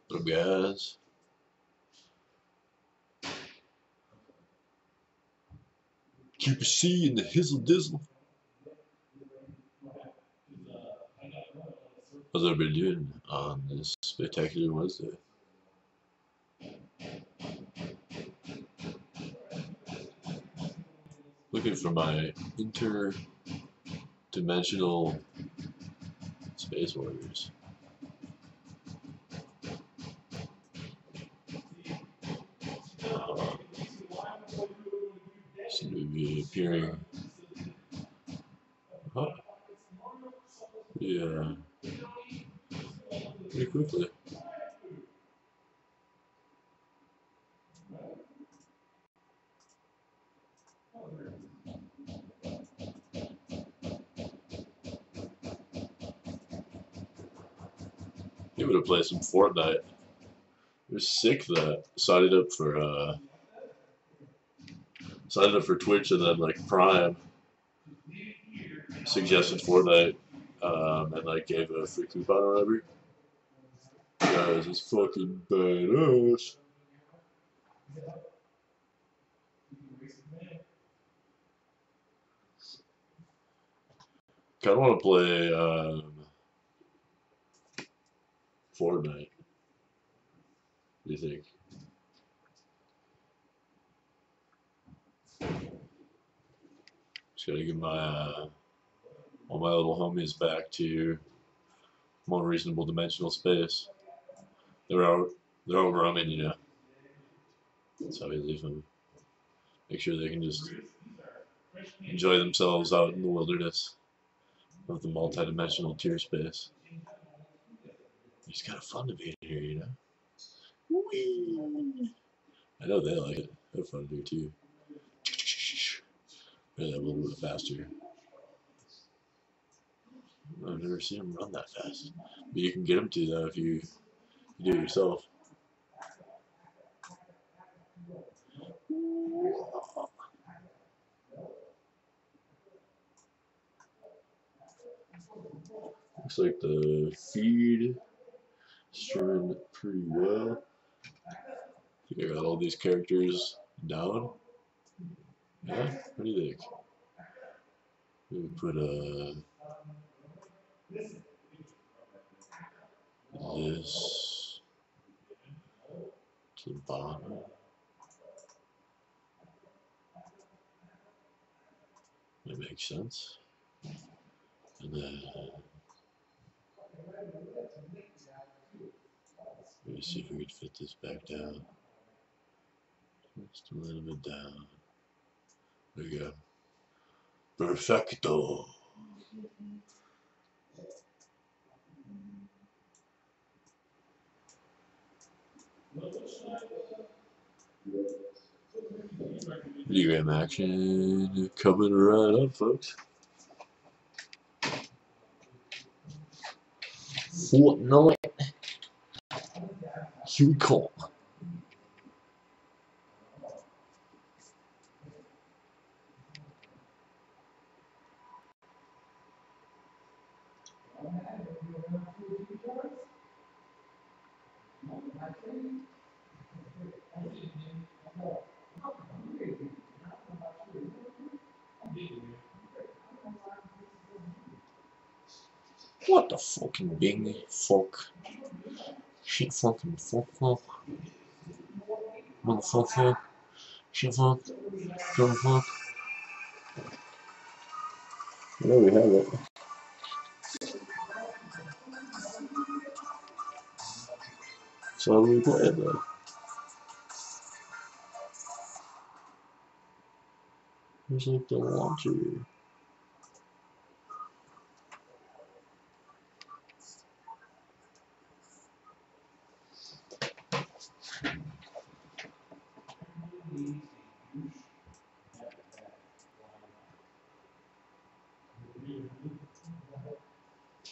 What up, guys? Keep a C in the hizzle dizzle. How's everybody doing on this spectacular Wednesday? Looking for my interdimensional space warriors. Seem to be appearing. Huh? Yeah. Pretty quickly. He would have played some Fortnite. It was sick that signed up for Twitch and then like Prime suggested Fortnite and like gave a free coupon or whatever. Guys, it's fucking badass. Kind of want to play Fortnite. What do you think? Just gotta get my all my little homies back to more reasonable dimensional space. They're out roaming, you know. That's how we leave them. Make sure they can just enjoy themselves out in the wilderness of the multi-dimensional tier space. It's kind of fun to be in here, you know. Whee! I know they like it. They have fun to do too. Maybe a little bit faster. I've never seen them run that fast. But you can get them to though if you do it yourself. Looks like the feed streaming pretty well. I think I got all these characters down. Yeah, what do you think? We put this to the bottom. That makes sense. And then let me see if we could fit this back down. Just a little bit down. There we go. Perfecto. Video game action coming right up, folks. Fortnite. Here we come. What the fucking bing fuck? Shit fucking fuck. Motherfucker. Shit fuck. Dumb fuck. There we have it. So how do we play it though? There's like the launcher.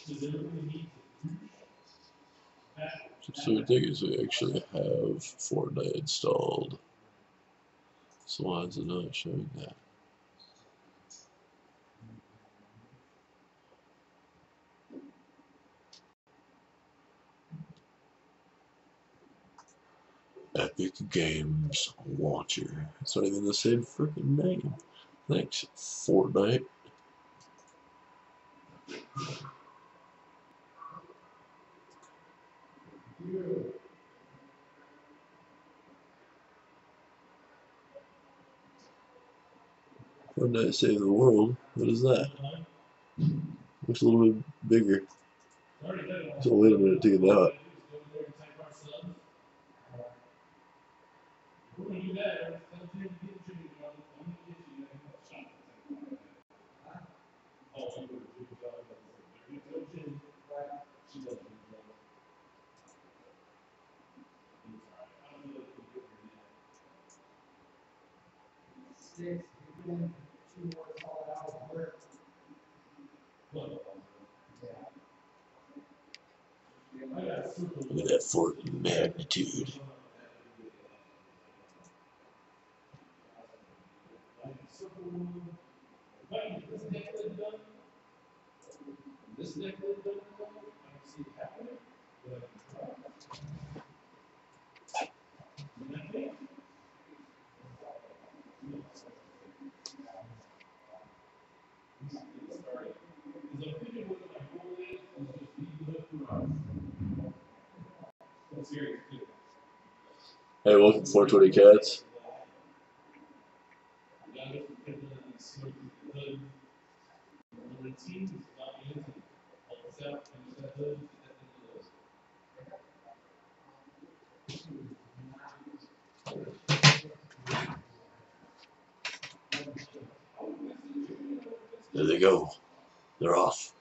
So the thing is, we actually have Fortnite installed. So why is it not showing that? Epic Games Launcher. It's not even the same freaking name. Thanks, Fortnite. Fortnite Save the World. What is that? Looks a little bit bigger. So wait a minute to get that. Look at that Fort magnitude. Hey, welcome to 420 Cats. There they go. They're off.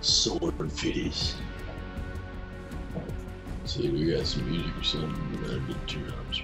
Sword Kitties. See, we got some music or something. That'd be 2 hours.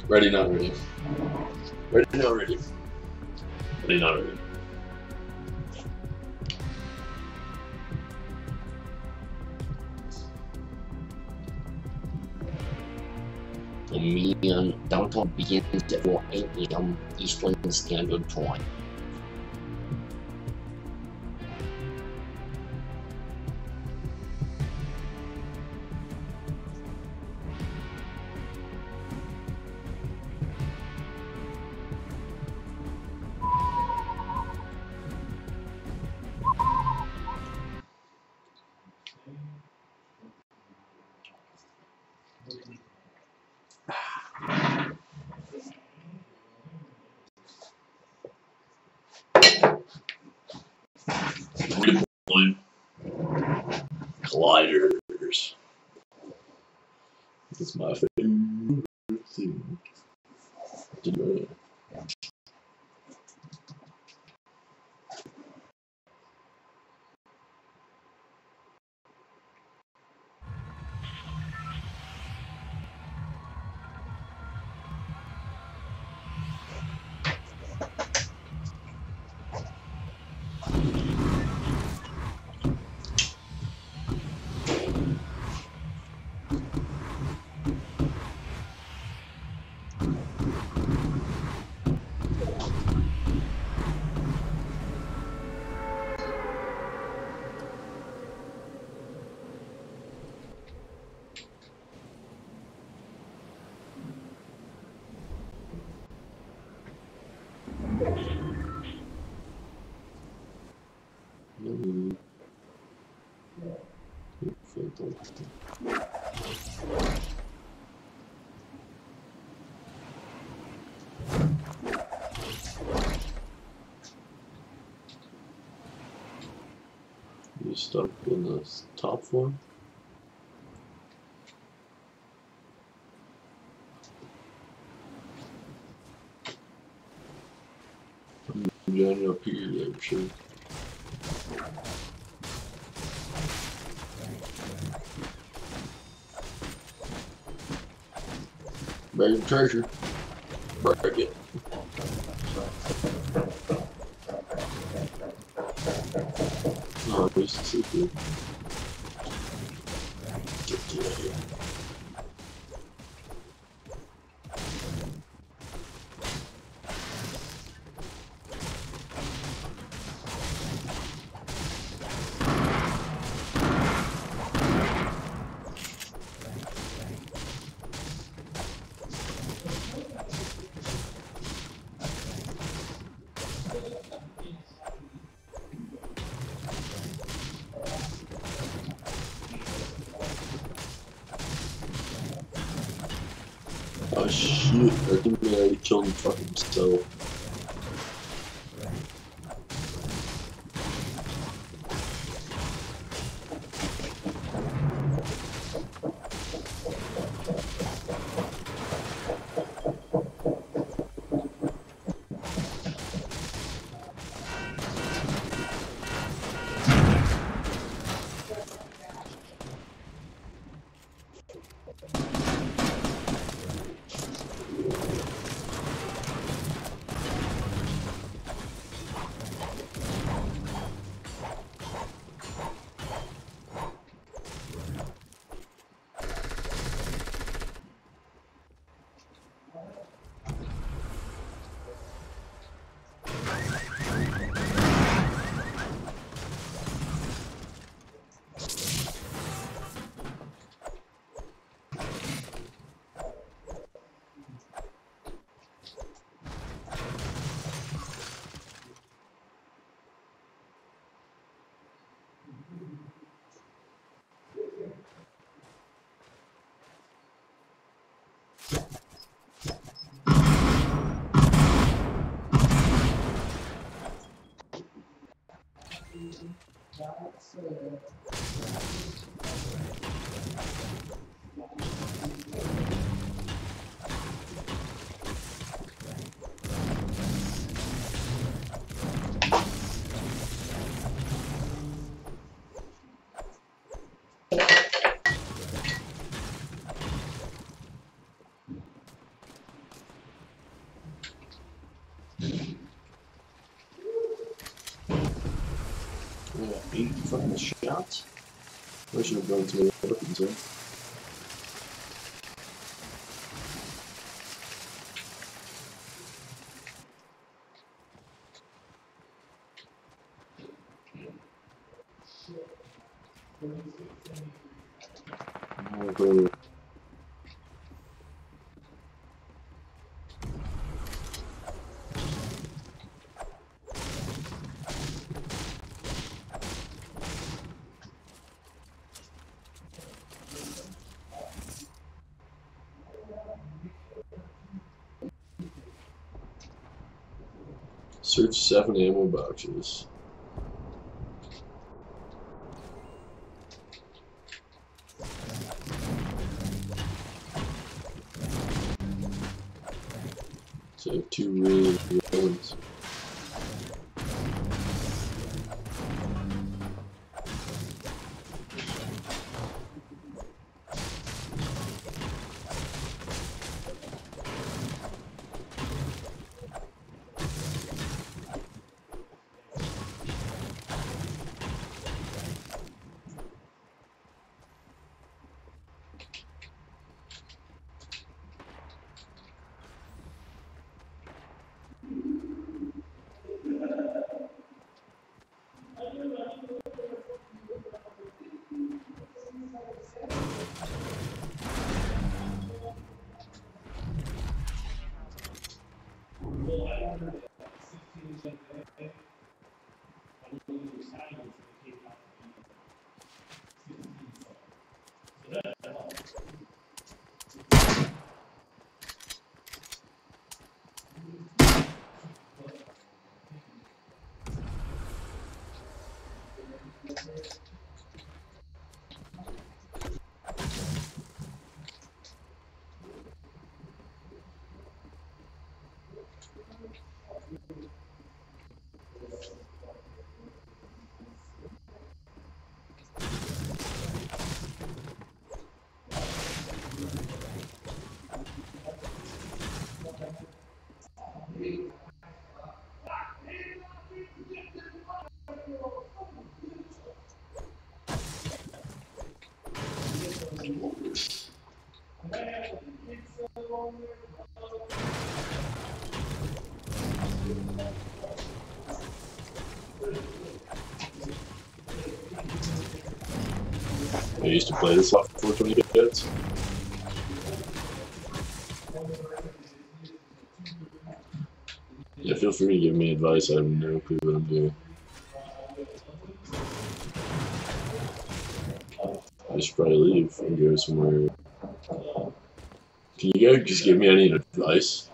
Ready, not ready. Ready, not ready. Ready, not ready. The meeting downtown begins at 4 a.m. Eastern Standard Time. Colliders. That's my favorite thing to do. You start in the top floor. Join up here, I'm sure. Buried treasure. Break it. Oh, this is so good. Get to here. Oh shit, I think they already killed him fucking himself. Yeah, 8 fucking shots. I should have gone to the weapons there. I'll go. Search 7 ammo boxes. So I have 2 really good ones. I used to play this lot for 20 kids. Yeah, feel free to give me advice. I have no clue what I'm doing. I should probably leave and go somewhere. Can you guys just give me any advice?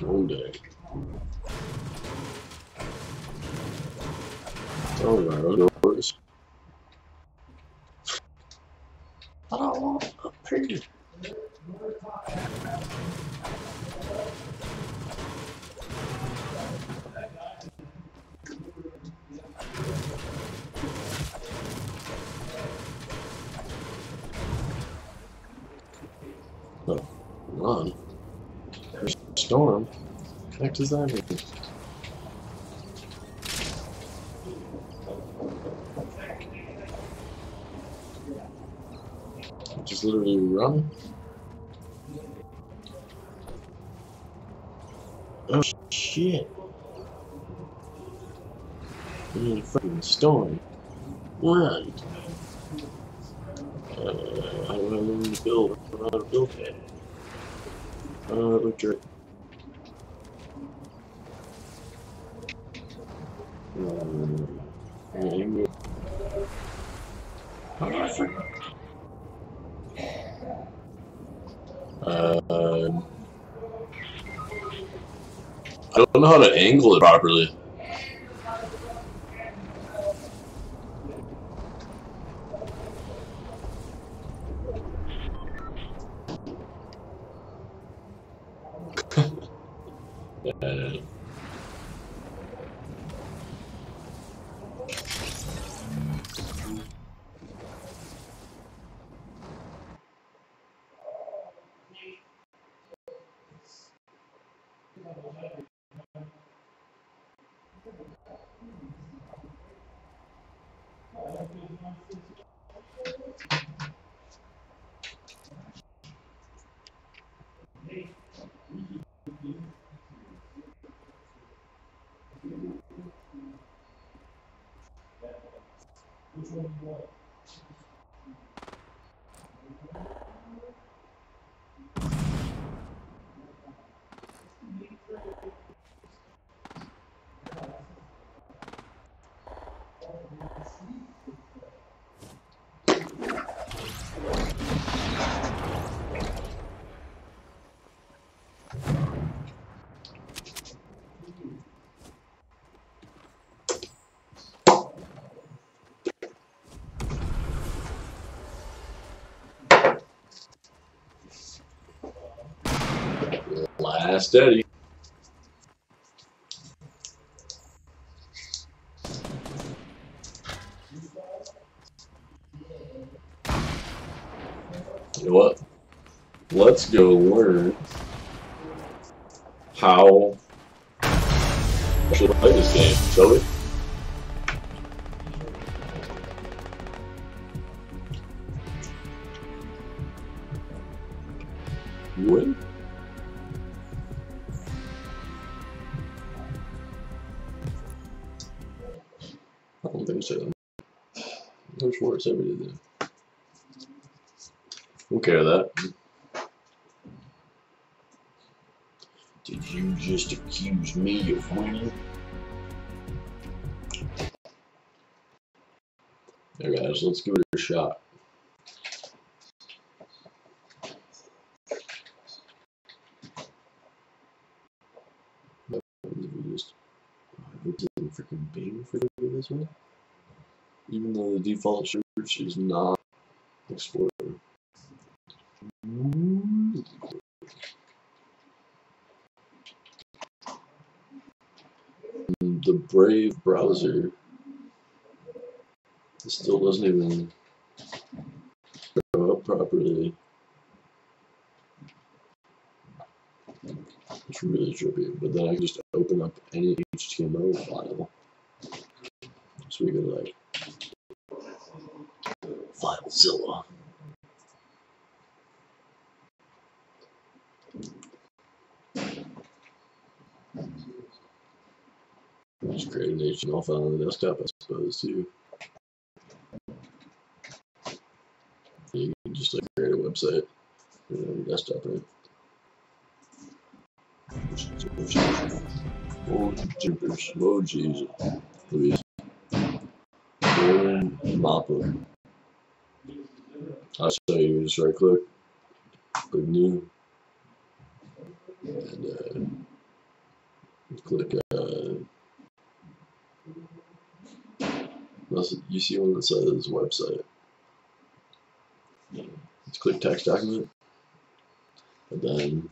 One day. Oh, my doors. Oh, up here. Oh, run. There's a storm. What the heck does that mean? Just literally run. Oh shit! I'm in a freaking storm. Run! How do I learn to build? I don't know how to build that. Oh, it looked right. I don't know how to angle it properly. Last steady. You know what? Let's go learn how to play this game, shall we? You win? I don't think so. No Schwartz ever did that. Don't care of that. Did you just accuse me of winning? Yeah, guys, let's give it a shot. We didn't freaking Bing for this one, even though the default search is not Explorer. The Brave browser still doesn't even show up properly. It's really trippy, but then I can just open up any HTML file. So we go to like FileZilla. Just create an HTML file on the desktop, I suppose, too. You can just like create a website on the desktop, right? Oh, jimpers. Oh, Jesus. Please. Oh, Mappa. I'll show you. Just right click new, and Click, you see one that says website. Let's click text document, and then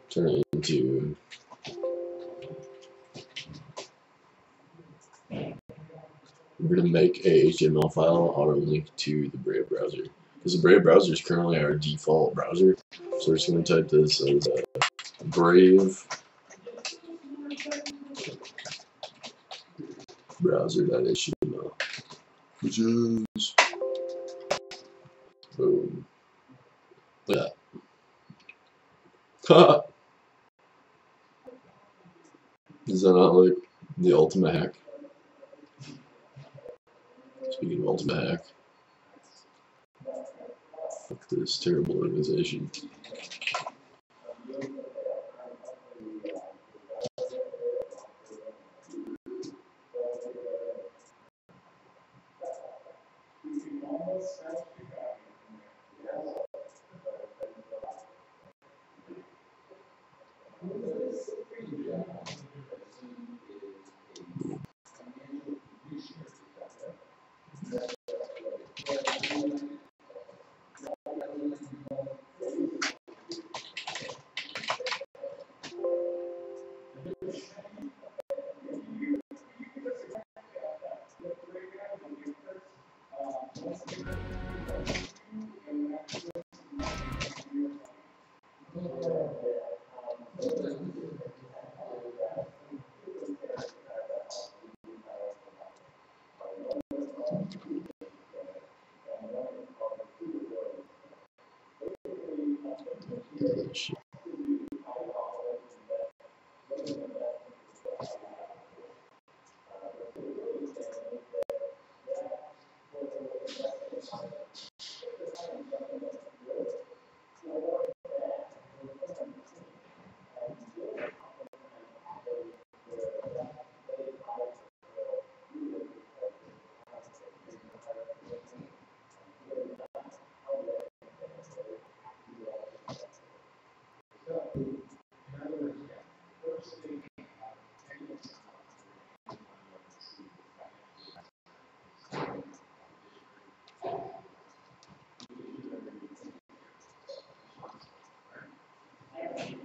turn it into we're going to make a HTML file auto link to the Brave browser. Because the Brave browser is currently our default browser. So we're just going to type this as Brave browser.html, which is boom. Yeah. Is that not like the ultimate hack? Speaking of ultimate hack, fuck this terrible organization. Shit.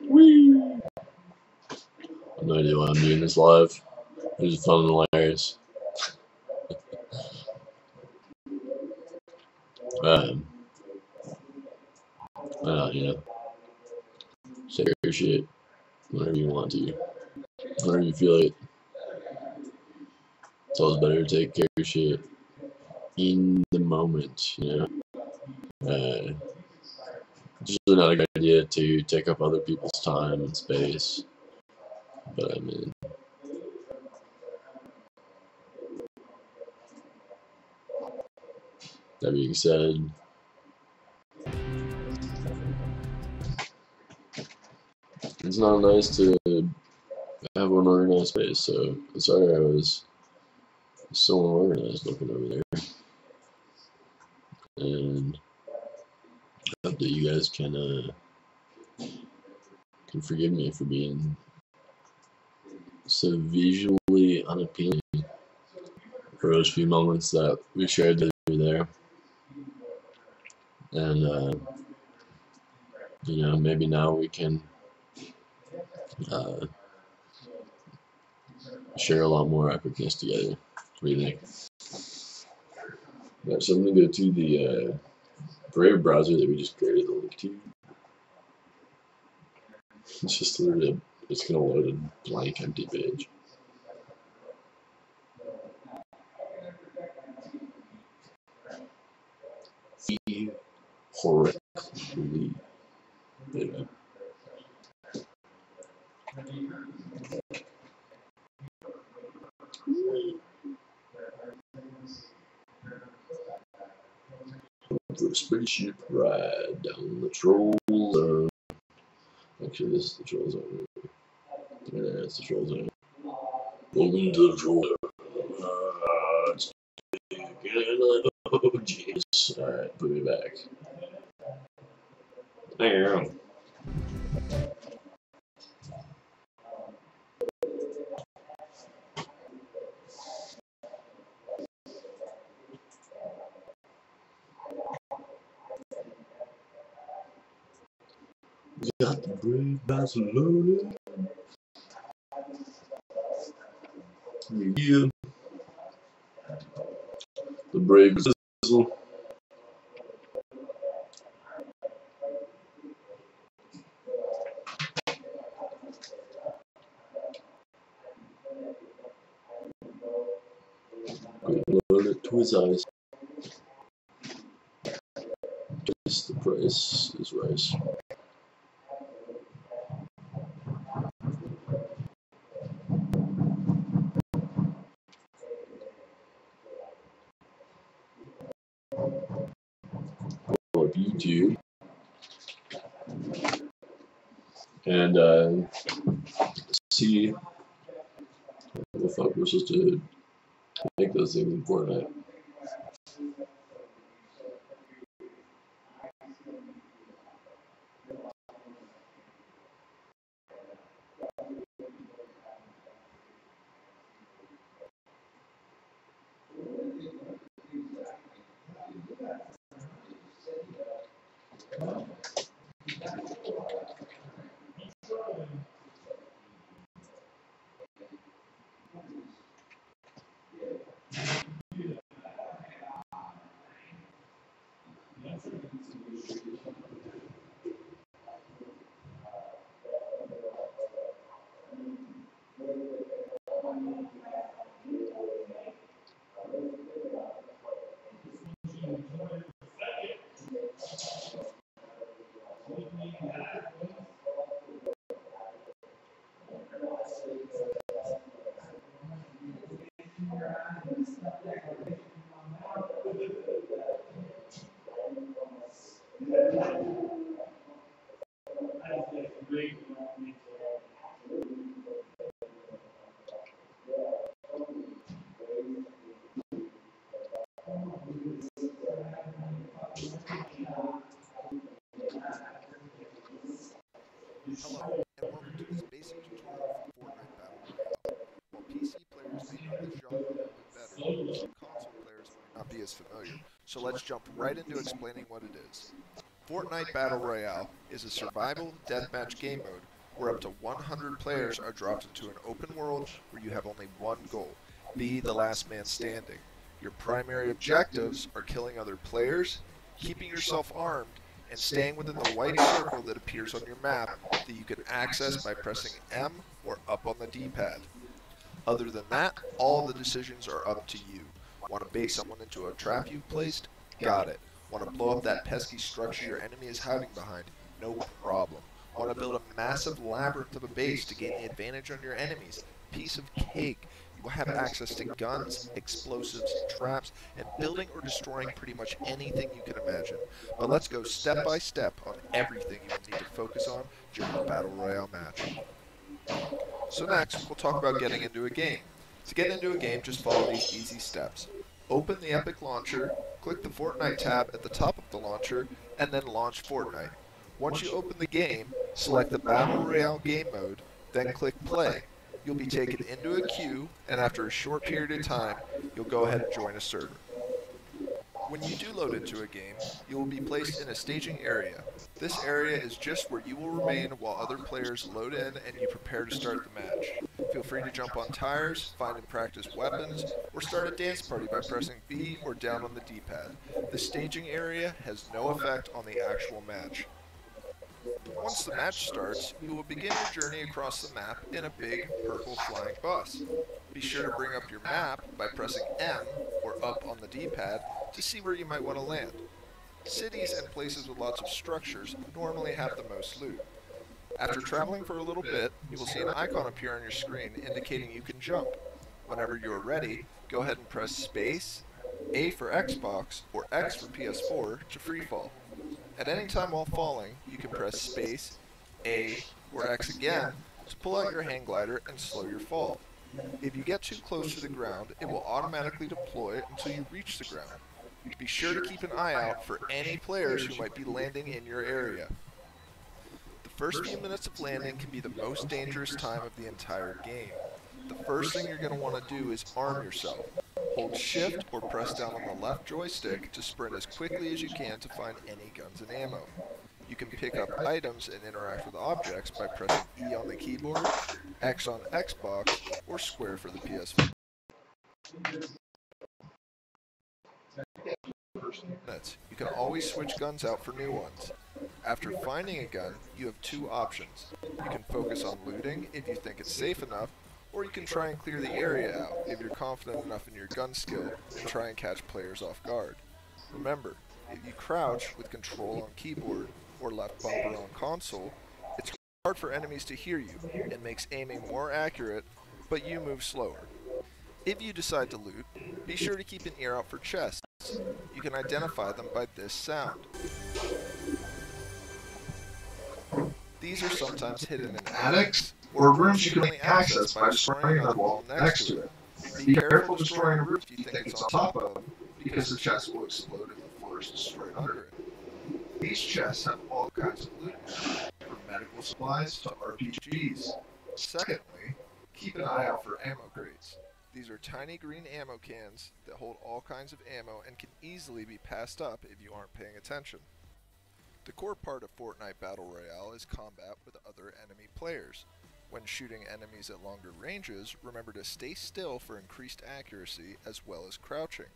Whee! I have no idea why I'm doing this live. It was fun and hilarious. You know, say your shit whenever you want to, whenever you feel it. It's always better to take care of your shit in the moment, you know. It's really not a good idea to take up other people's time and space, but I mean, that being said, it's not nice to have an organized space, so I'm sorry I was so unorganized looking over there. And I hope that you guys can forgive me for being so visually unappealing for those few moments that we shared there. And, you know, maybe now we can share a lot more epicness together. What do you think? Yeah, so I'm going to go to the Brave browser that we just created the link to. It's just literally, it's going to load a blank empty page. Horribly. Anyway. The spaceship ride down the troll zone. Actually, this is the troll zone. Yeah, that's the troll zone. Welcome to the troll zone. Oh, jeez. Alright, put me back. There. Got the brave Barcelona. Yeah. The brave Sizzle. Load it to his eyes. Just the price is rice. Pull up YouTube and see what the fuck we're supposed to make those things in Fortnite. Hello, and welcome to this basic tutorial for Fortnite Battle Royale. While PC players may know the genre a little bit better, some console players might not be as familiar, so let's jump right into explaining what it is. Fortnite Battle Royale is a survival deathmatch game mode where up to 100 players are dropped into an open world where you have only one goal: be the last man standing. Your primary objectives are killing other players, keeping yourself armed, and staying within the white circle that appears on your map that you can access by pressing M or up on the D-pad. Other than that, all the decisions are up to you. Want to bait someone into a trap you've placed? Got it. Want to blow up that pesky structure your enemy is hiding behind? No problem. Want to build a massive labyrinth of a base to gain the advantage on your enemies? Piece of cake. You will have access to guns, explosives, traps, and building or destroying pretty much anything you can imagine. But let's go step by step on everything you will need to focus on during the Battle Royale match. So next, we'll talk about getting into a game. To get into a game, just follow these easy steps. Open the Epic Launcher, click the Fortnite tab at the top of the launcher, and then launch Fortnite. Once you open the game, select the Battle Royale game mode, then click play. You'll be taken into a queue, and after a short period of time, you'll go ahead and join a server. When you do load into a game, you will be placed in a staging area. This area is just where you will remain while other players load in and you prepare to start the match. Feel free to jump on tires, find and practice weapons, or start a dance party by pressing B or down on the D-pad. The staging area has no effect on the actual match. Once the match starts, you will begin your journey across the map in a big purple flying bus. Be sure to bring up your map by pressing M or up on the D-pad to see where you might want to land. Cities and places with lots of structures normally have the most loot. After traveling for a little bit, you will see an icon appear on your screen indicating you can jump. Whenever you are ready, go ahead and press space, A for Xbox, or X for PS4 to freefall. At any time while falling, you can press space, A, or X again to pull out your hang glider and slow your fall. If you get too close to the ground, it will automatically deploy until you reach the ground. Be sure to keep an eye out for any players who might be landing in your area. The first few minutes of landing can be the most dangerous time of the entire game. The first thing you're going to want to do is arm yourself. Hold shift or press down on the left joystick to sprint as quickly as you can to find any guns and ammo. You can pick up items and interact with objects by pressing E on the keyboard, X on Xbox, or square for the PS4. You can always switch guns out for new ones. After finding a gun, you have two options. You can focus on looting if you think it's safe enough, or you can try and clear the area out if you're confident enough in your gun skill and try and catch players off guard. Remember, if you crouch with control on keyboard or left bumper on console, it's hard for enemies to hear you and makes aiming more accurate, but you move slower. If you decide to loot, be sure to keep an ear out for chests. You can identify them by this sound. These are sometimes hidden in attics or rooms you can only access by destroying another wall next to it. Be careful destroying a roof you think it's on top of, because the chest will explode if the floor is destroyed under it. These chests have all kinds of loot, from medical supplies to RPGs. Secondly, keep an eye out for ammo crates. These are tiny green ammo cans that hold all kinds of ammo and can easily be passed up if you aren't paying attention. The core part of Fortnite Battle Royale is combat with other enemy players. When shooting enemies at longer ranges, remember to stay still for increased accuracy as well as crouching.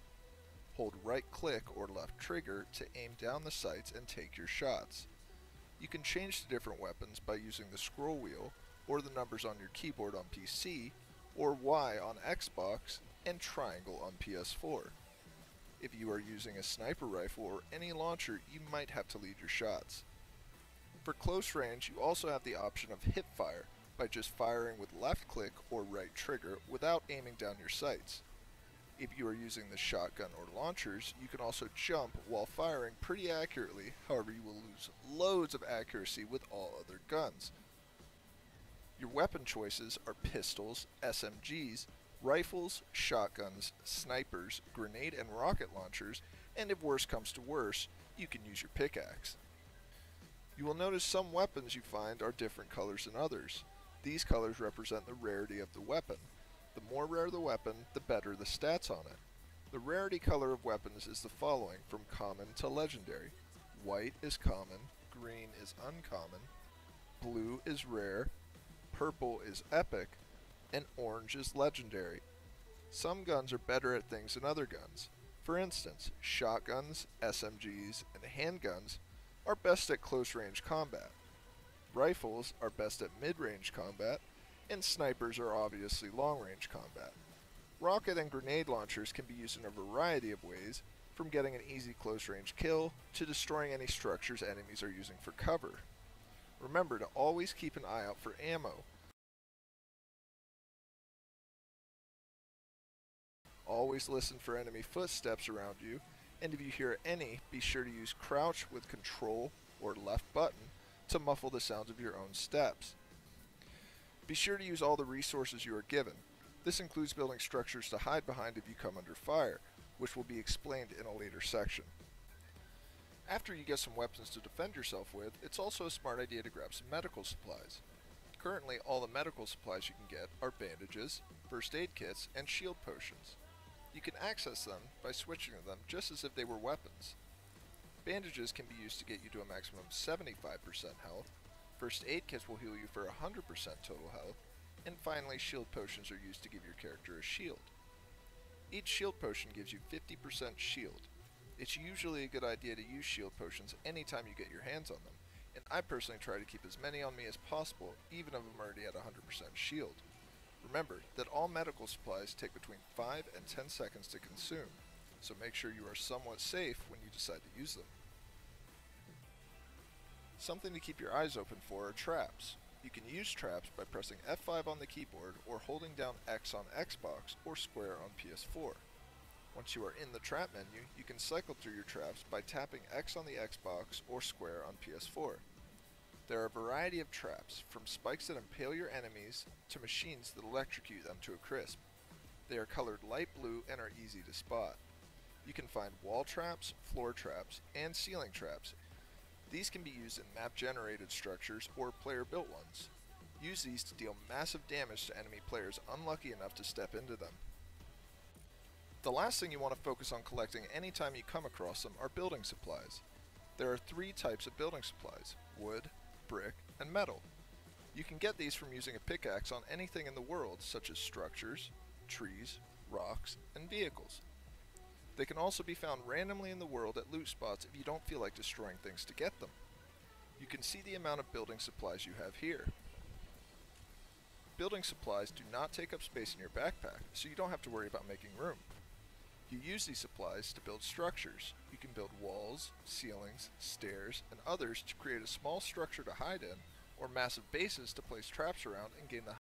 Hold right click or left trigger to aim down the sights and take your shots. You can change to different weapons by using the scroll wheel or the numbers on your keyboard on PC, or Y on Xbox, and triangle on PS4. If you are using a sniper rifle or any launcher, you might have to lead your shots. For close range, you also have the option of hip fire, by just firing with left click or right trigger without aiming down your sights. If you are using the shotgun or launchers, you can also jump while firing pretty accurately, however you will lose loads of accuracy with all other guns. Your weapon choices are pistols, SMGs, rifles, shotguns, snipers, grenade and rocket launchers, and if worse comes to worse, you can use your pickaxe. You will notice some weapons you find are different colors than others. These colors represent the rarity of the weapon. The more rare the weapon, the better the stats on it. The rarity color of weapons is the following from common to legendary. White is common, green is uncommon, blue is rare, purple is epic, and orange is legendary. Some guns are better at things than other guns. For instance, shotguns, SMGs, and handguns are best at close-range combat. Rifles are best at mid-range combat, and snipers are obviously long-range combat. Rocket and grenade launchers can be used in a variety of ways, from getting an easy close-range kill to destroying any structures enemies are using for cover. Remember to always keep an eye out for ammo. Always listen for enemy footsteps around you, and if you hear any, be sure to use crouch with control or left button to muffle the sounds of your own steps. Be sure to use all the resources you are given. This includes building structures to hide behind if you come under fire, which will be explained in a later section. After you get some weapons to defend yourself with, it's also a smart idea to grab some medical supplies. Currently, all the medical supplies you can get are bandages, first aid kits, and shield potions. You can access them by switching to them just as if they were weapons. Bandages can be used to get you to a maximum of 75% health, first aid kits will heal you for 100% total health, and finally shield potions are used to give your character a shield. Each shield potion gives you 50% shield. It's usually a good idea to use shield potions anytime you get your hands on them, and I personally try to keep as many on me as possible, even if I'm already at 100% shield. Remember that all medical supplies take between 5 and 10 seconds to consume, so make sure you are somewhat safe when you decide to use them. Something to keep your eyes open for are traps. You can use traps by pressing F5 on the keyboard or holding down X on Xbox or square on PS4. Once you are in the trap menu, you can cycle through your traps by tapping X on the Xbox or square on PS4. There are a variety of traps, from spikes that impale your enemies to machines that electrocute them to a crisp. They are colored light blue and are easy to spot. You can find wall traps, floor traps, and ceiling traps. These can be used in map-generated structures or player-built ones. Use these to deal massive damage to enemy players unlucky enough to step into them. The last thing you want to focus on collecting anytime you come across them are building supplies. There are 3 types of building supplies: wood, brick, and metal. You can get these from using a pickaxe on anything in the world, such as structures, trees, rocks, and vehicles. They can also be found randomly in the world at loot spots if you don't feel like destroying things to get them. You can see the amount of building supplies you have here. Building supplies do not take up space in your backpack, so you don't have to worry about making room. You use these supplies to build structures. You can build walls, ceilings, stairs, and others to create a small structure to hide in, or massive bases to place traps around and gain the